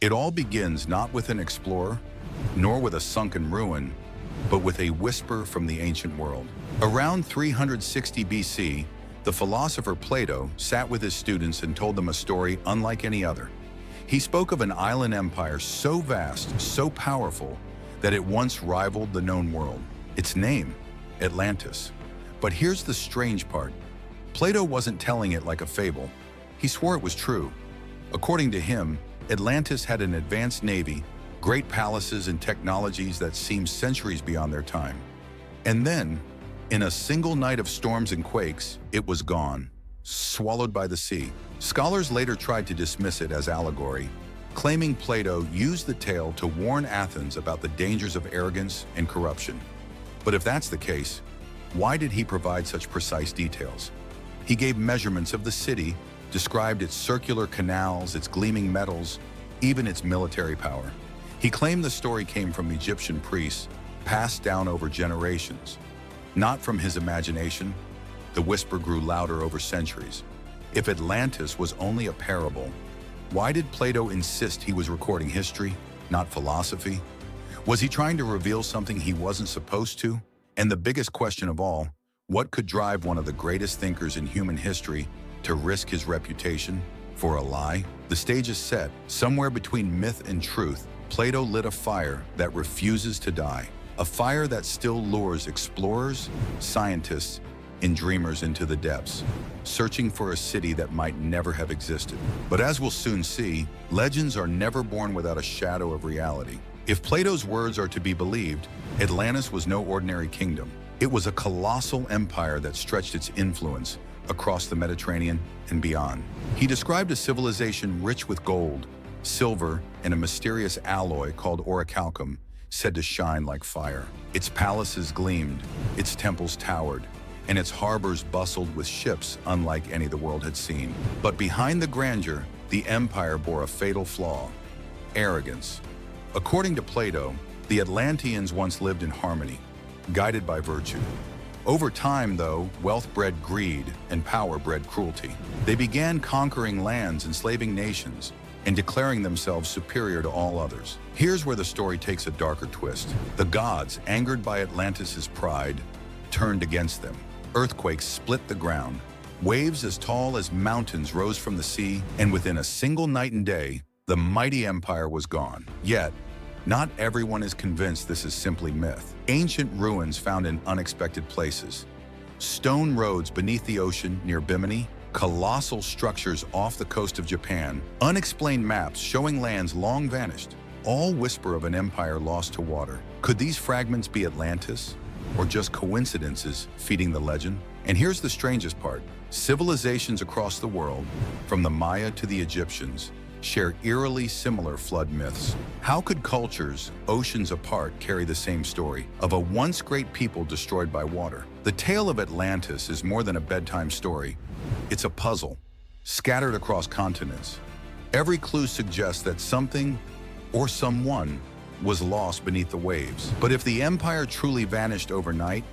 It all begins not with an explorer, nor with a sunken ruin, but with a whisper from the ancient world. Around 360 BC, the philosopher Plato sat with his students and told them a story unlike any other. He spoke of an island empire so vast, so powerful, that it once rivaled the known world. Its name, Atlantis. But here's the strange part. Plato wasn't telling it like a fable. He swore it was true. According to him, Atlantis had an advanced navy, great palaces and technologies that seemed centuries beyond their time. And then, in a single night of storms and quakes, it was gone, swallowed by the sea. Scholars later tried to dismiss it as allegory, claiming Plato used the tale to warn Athens about the dangers of arrogance and corruption. But if that's the case, why did he provide such precise details? He gave measurements of the city, described its circular canals, its gleaming metals, even its military power. He claimed the story came from Egyptian priests, passed down over generations. Not from his imagination, the whisper grew louder over centuries. If Atlantis was only a parable, why did Plato insist he was recording history, not philosophy? Was he trying to reveal something he wasn't supposed to? And the biggest question of all, what could drive one of the greatest thinkers in human history to risk his reputation for a lie? The stage is set. Somewhere between myth and truth, Plato lit a fire that refuses to die. A fire that still lures explorers, scientists, and dreamers into the depths, searching for a city that might never have existed. But as we'll soon see, legends are never born without a shadow of reality. If Plato's words are to be believed, Atlantis was no ordinary kingdom. It was a colossal empire that stretched its influence across the Mediterranean and beyond. He described a civilization rich with gold, silver, and a mysterious alloy called orichalcum, said to shine like fire. Its palaces gleamed, its temples towered, and its harbors bustled with ships unlike any the world had seen. But behind the grandeur, the empire bore a fatal flaw: arrogance. According to Plato, the Atlanteans once lived in harmony, guided by virtue. Over time, though, wealth bred greed and power bred cruelty. They began conquering lands, enslaving nations, and declaring themselves superior to all others. Here's where the story takes a darker twist. The gods, angered by Atlantis' pride, turned against them. Earthquakes split the ground. Waves as tall as mountains rose from the sea, and within a single night and day, the mighty empire was gone. Yet, not everyone is convinced this is simply myth. Ancient ruins found in unexpected places, stone roads beneath the ocean near Bimini, colossal structures off the coast of Japan, unexplained maps showing lands long vanished, all whisper of an empire lost to water. Could these fragments be Atlantis, or just coincidences feeding the legend? And here's the strangest part. Civilizations across the world, from the Maya to the Egyptians, share eerily similar flood myths. How could cultures, oceans apart, carry the same story of a once great people destroyed by water? The tale of Atlantis is more than a bedtime story. It's a puzzle, scattered across continents. Every clue suggests that something or someone was lost beneath the waves. But if the empire truly vanished overnight,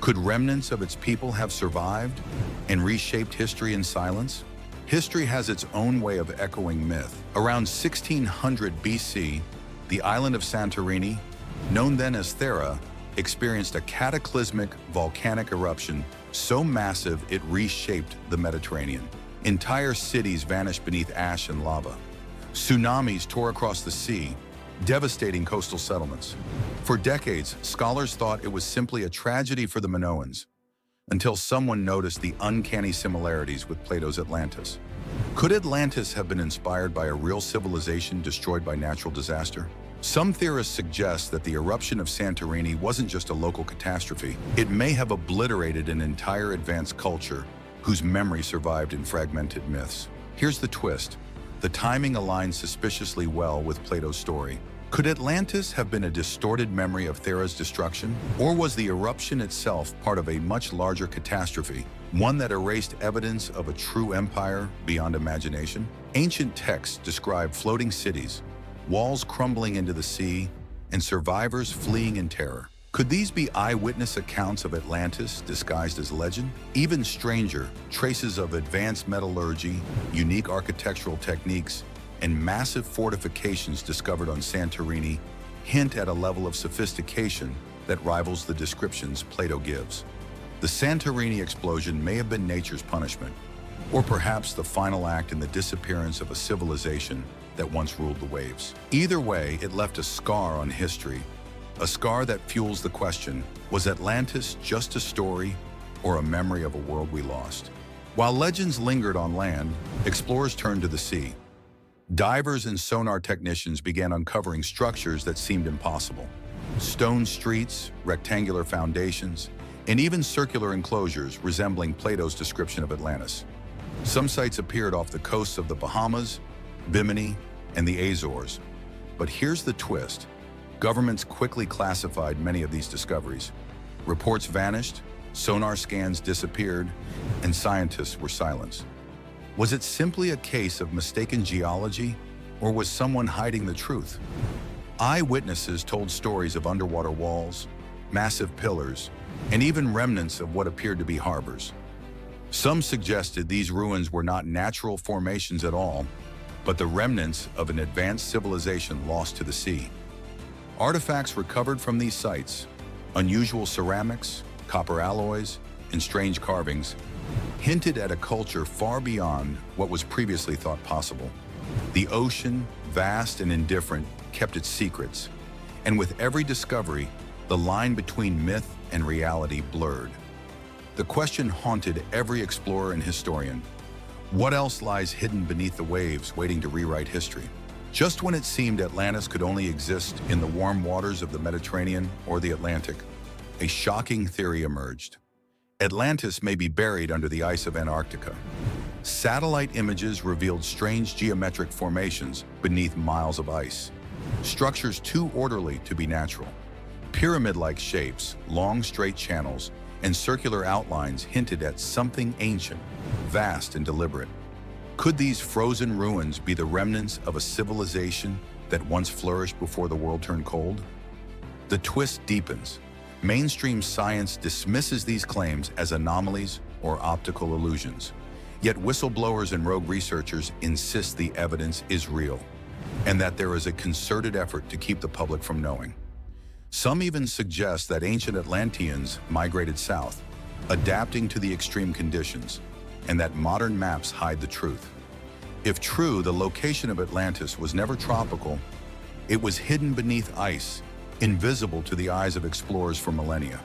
could remnants of its people have survived and reshaped history in silence? History has its own way of echoing myth. Around 1600 BC, the island of Santorini, known then as Thera, experienced a cataclysmic volcanic eruption so massive it reshaped the Mediterranean. Entire cities vanished beneath ash and lava. Tsunamis tore across the sea, devastating coastal settlements. For decades, scholars thought it was simply a tragedy for the Minoans, until someone noticed the uncanny similarities with Plato's Atlantis. Could Atlantis have been inspired by a real civilization destroyed by natural disaster? Some theorists suggest that the eruption of Santorini wasn't just a local catastrophe. It may have obliterated an entire advanced culture whose memory survived in fragmented myths. Here's the twist. The timing aligns suspiciously well with Plato's story. Could Atlantis have been a distorted memory of Thera's destruction? Or was the eruption itself part of a much larger catastrophe, one that erased evidence of a true empire beyond imagination? Ancient texts describe floating cities, walls crumbling into the sea, and survivors fleeing in terror. Could these be eyewitness accounts of Atlantis disguised as legend? Even stranger, traces of advanced metallurgy, unique architectural techniques, and massive fortifications discovered on Santorini hint at a level of sophistication that rivals the descriptions Plato gives. The Santorini explosion may have been nature's punishment, or perhaps the final act in the disappearance of a civilization that once ruled the waves. Either way, it left a scar on history, a scar that fuels the question, was Atlantis just a story or a memory of a world we lost? While legends lingered on land, explorers turned to the sea. Divers and sonar technicians began uncovering structures that seemed impossible. Stone streets, rectangular foundations, and even circular enclosures resembling Plato's description of Atlantis. Some sites appeared off the coasts of the Bahamas, Bimini, and the Azores. But here's the twist. Governments quickly classified many of these discoveries. Reports vanished, sonar scans disappeared, and scientists were silenced. Was it simply a case of mistaken geology, or was someone hiding the truth? Eyewitnesses told stories of underwater walls, massive pillars, and even remnants of what appeared to be harbors. Some suggested these ruins were not natural formations at all, but the remnants of an advanced civilization lost to the sea. Artifacts recovered from these sites, unusual ceramics, copper alloys, and strange carvings, hinted at a culture far beyond what was previously thought possible. The ocean, vast and indifferent, kept its secrets, and with every discovery, the line between myth and reality blurred. The question haunted every explorer and historian. What else lies hidden beneath the waves, waiting to rewrite history? Just when it seemed Atlantis could only exist in the warm waters of the Mediterranean or the Atlantic, a shocking theory emerged. Atlantis may be buried under the ice of Antarctica. Satellite images revealed strange geometric formations beneath miles of ice, structures too orderly to be natural. Pyramid-like shapes, long straight channels, and circular outlines hinted at something ancient, vast and deliberate. Could these frozen ruins be the remnants of a civilization that once flourished before the world turned cold? The twist deepens. Mainstream science dismisses these claims as anomalies or optical illusions. Yet whistleblowers and rogue researchers insist the evidence is real, and that there is a concerted effort to keep the public from knowing. Some even suggest that ancient Atlanteans migrated south, adapting to the extreme conditions, and that modern maps hide the truth. If true, the location of Atlantis was never tropical. It was hidden beneath ice, invisible to the eyes of explorers for millennia.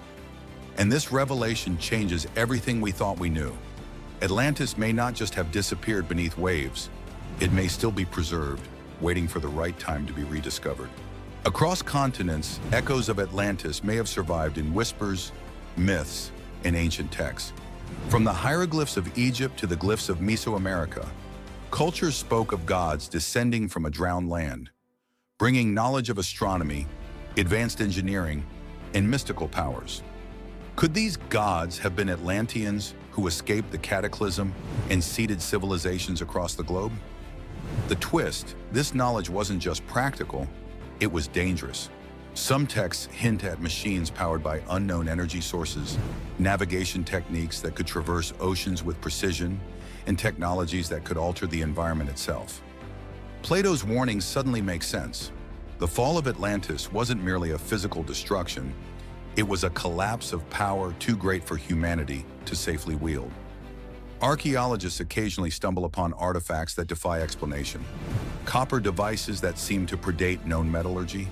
And this revelation changes everything we thought we knew. Atlantis may not just have disappeared beneath waves, it may still be preserved, waiting for the right time to be rediscovered. Across continents, echoes of Atlantis may have survived in whispers, myths, and ancient texts. From the hieroglyphs of Egypt to the glyphs of Mesoamerica, cultures spoke of gods descending from a drowned land, bringing knowledge of astronomy, advanced engineering, and mystical powers. Could these gods have been Atlanteans who escaped the cataclysm and seeded civilizations across the globe? The twist, this knowledge wasn't just practical, it was dangerous. Some texts hint at machines powered by unknown energy sources, navigation techniques that could traverse oceans with precision, and technologies that could alter the environment itself. Plato's warnings suddenly make sense. The fall of Atlantis wasn't merely a physical destruction, it was a collapse of power too great for humanity to safely wield. Archaeologists occasionally stumble upon artifacts that defy explanation. Copper devices that seem to predate known metallurgy,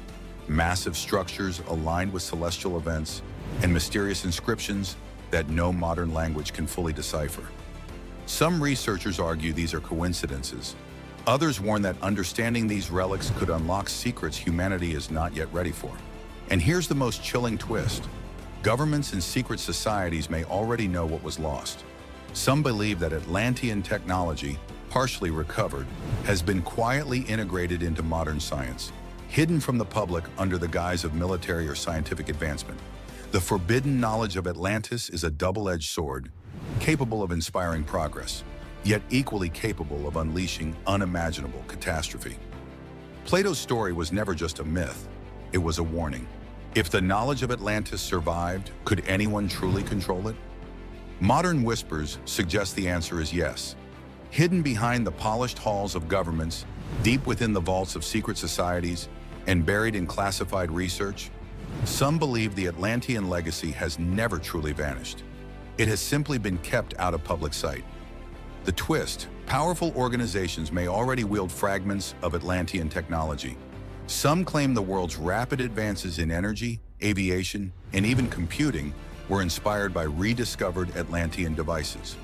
massive structures aligned with celestial events, and mysterious inscriptions that no modern language can fully decipher. Some researchers argue these are coincidences. Others warn that understanding these relics could unlock secrets humanity is not yet ready for. And here's the most chilling twist. Governments and secret societies may already know what was lost. Some believe that Atlantean technology, partially recovered, has been quietly integrated into modern science, hidden from the public under the guise of military or scientific advancement. The forbidden knowledge of Atlantis is a double-edged sword, capable of inspiring progress, yet equally capable of unleashing unimaginable catastrophe. Plato's story was never just a myth, it was a warning. If the knowledge of Atlantis survived, could anyone truly control it? Modern whispers suggest the answer is yes. Hidden behind the polished halls of governments deep within the vaults of secret societies and buried in classified research. Some believe the Atlantean legacy has never truly vanished. It has simply been kept out of public sight. The twist: powerful organizations may already wield fragments of Atlantean technology. Some claim the world's rapid advances in energy, aviation, and even computing were inspired by rediscovered Atlantean devices.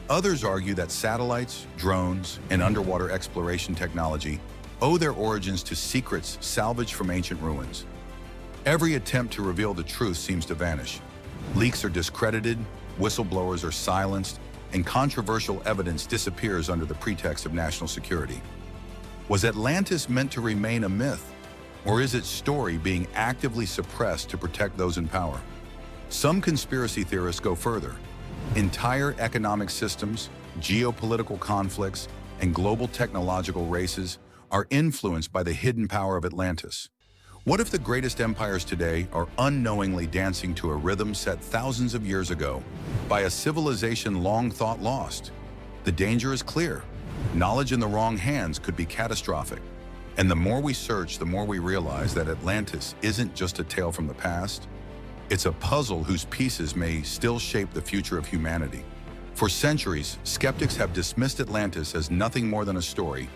Others argue that satellites, drones, and underwater exploration technology owe their origins to secrets salvaged from ancient ruins. Every attempt to reveal the truth seems to vanish. Leaks are discredited, whistleblowers are silenced, and controversial evidence disappears under the pretext of national security. Was Atlantis meant to remain a myth, or is its story being actively suppressed to protect those in power? Some conspiracy theorists go further. Entire economic systems, geopolitical conflicts, and global technological races are influenced by the hidden power of Atlantis. What if the greatest empires today are unknowingly dancing to a rhythm set thousands of years ago by a civilization long thought lost? The danger is clear. Knowledge in the wrong hands could be catastrophic. And the more we search, the more we realize that Atlantis isn't just a tale from the past. It's a puzzle whose pieces may still shape the future of humanity. For centuries, skeptics have dismissed Atlantis as nothing more than a story,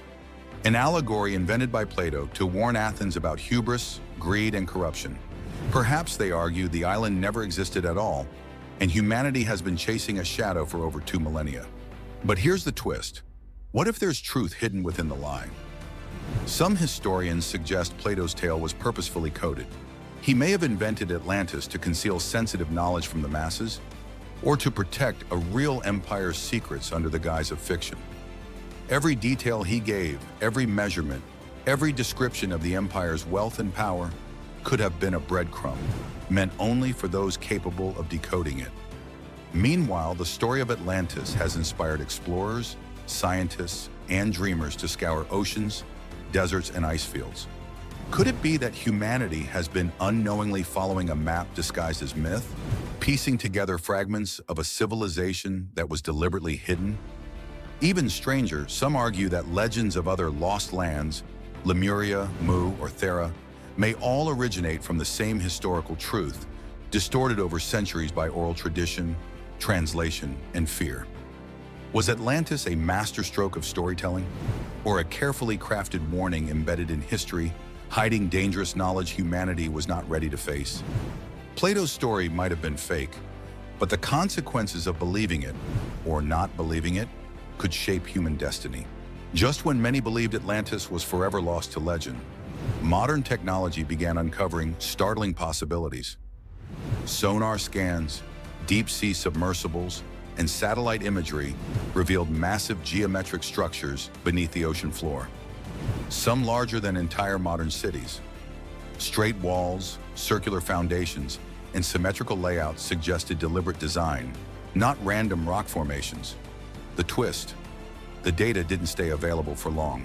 an allegory invented by Plato to warn Athens about hubris, greed, and corruption. Perhaps, they argue, the island never existed at all, and humanity has been chasing a shadow for over 2 millennia. But here's the twist. What if there's truth hidden within the lie? Some historians suggest Plato's tale was purposefully coded. He may have invented Atlantis to conceal sensitive knowledge from the masses, or to protect a real empire's secrets under the guise of fiction. Every detail he gave, every measurement, every description of the empire's wealth and power could have been a breadcrumb, meant only for those capable of decoding it. Meanwhile, the story of Atlantis has inspired explorers, scientists, and dreamers to scour oceans, deserts, and ice fields. Could it be that humanity has been unknowingly following a map disguised as myth, piecing together fragments of a civilization that was deliberately hidden? Even stranger, some argue that legends of other lost lands, Lemuria, Mu, or Thera, may all originate from the same historical truth, distorted over centuries by oral tradition, translation, and fear. Was Atlantis a masterstroke of storytelling, or a carefully crafted warning embedded in history, hiding dangerous knowledge humanity was not ready to face? Plato's story might have been fake, but the consequences of believing it, or not believing it, could shape human destiny. Just when many believed Atlantis was forever lost to legend, modern technology began uncovering startling possibilities. Sonar scans, deep-sea submersibles, and satellite imagery revealed massive geometric structures beneath the ocean floor, some larger than entire modern cities. Straight walls, circular foundations, and symmetrical layouts suggested deliberate design, not random rock formations. The twist: the data didn't stay available for long.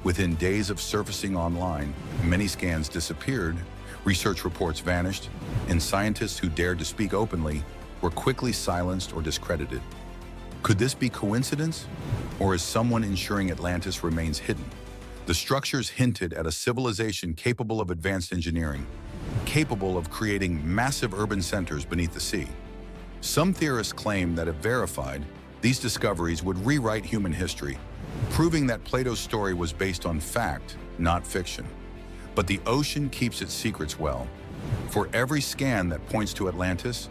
Within days of surfacing online, many scans disappeared, research reports vanished, and scientists who dared to speak openly were quickly silenced or discredited. Could this be coincidence? Or is someone ensuring Atlantis remains hidden? The structures hinted at a civilization capable of advanced engineering, capable of creating massive urban centers beneath the sea. Some theorists claim that if verified, these discoveries would rewrite human history, proving that Plato's story was based on fact, not fiction. But the ocean keeps its secrets well. For every scan that points to Atlantis,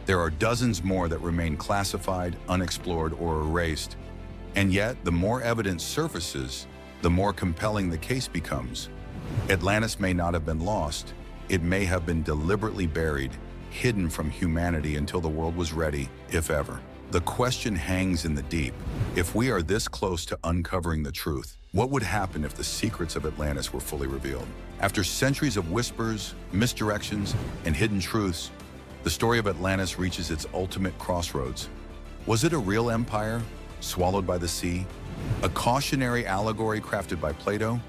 there are dozens more that remain classified, unexplored, or erased. And yet, the more evidence surfaces, the more compelling the case becomes. Atlantis may not have been lost. It may have been deliberately buried, hidden from humanity until the world was ready, if ever. The question hangs in the deep. If we are this close to uncovering the truth, what would happen if the secrets of Atlantis were fully revealed? After centuries of whispers, misdirections, and hidden truths, the story of Atlantis reaches its ultimate crossroads. Was it a real empire, swallowed by the sea? A cautionary allegory crafted by Plato?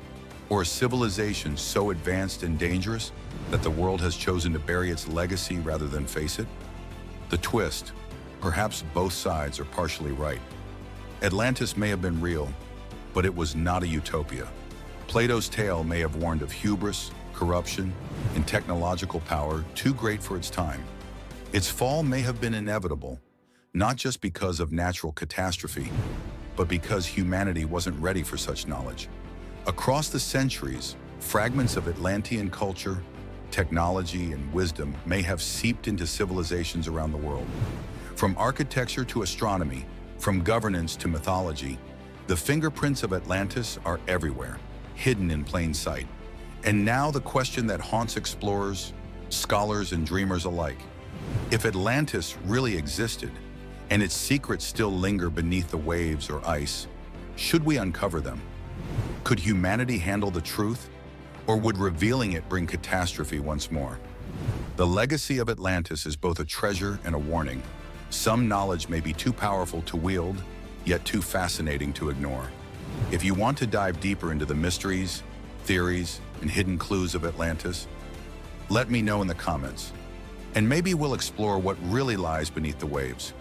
Or a civilization so advanced and dangerous that the world has chosen to bury its legacy rather than face it? The twist: perhaps both sides are partially right. Atlantis may have been real, but it was not a utopia. Plato's tale may have warned of hubris, corruption, and technological power too great for its time. Its fall may have been inevitable, not just because of natural catastrophe, but because humanity wasn't ready for such knowledge. Across the centuries, fragments of Atlantean culture, technology, and wisdom may have seeped into civilizations around the world. From architecture to astronomy, from governance to mythology, the fingerprints of Atlantis are everywhere, hidden in plain sight. And now the question that haunts explorers, scholars, and dreamers alike. If Atlantis really existed, and its secrets still linger beneath the waves or ice, should we uncover them? Could humanity handle the truth, or would revealing it bring catastrophe once more? The legacy of Atlantis is both a treasure and a warning. Some knowledge may be too powerful to wield, yet too fascinating to ignore. If you want to dive deeper into the mysteries, theories, and hidden clues of Atlantis, let me know in the comments, and maybe we'll explore what really lies beneath the waves.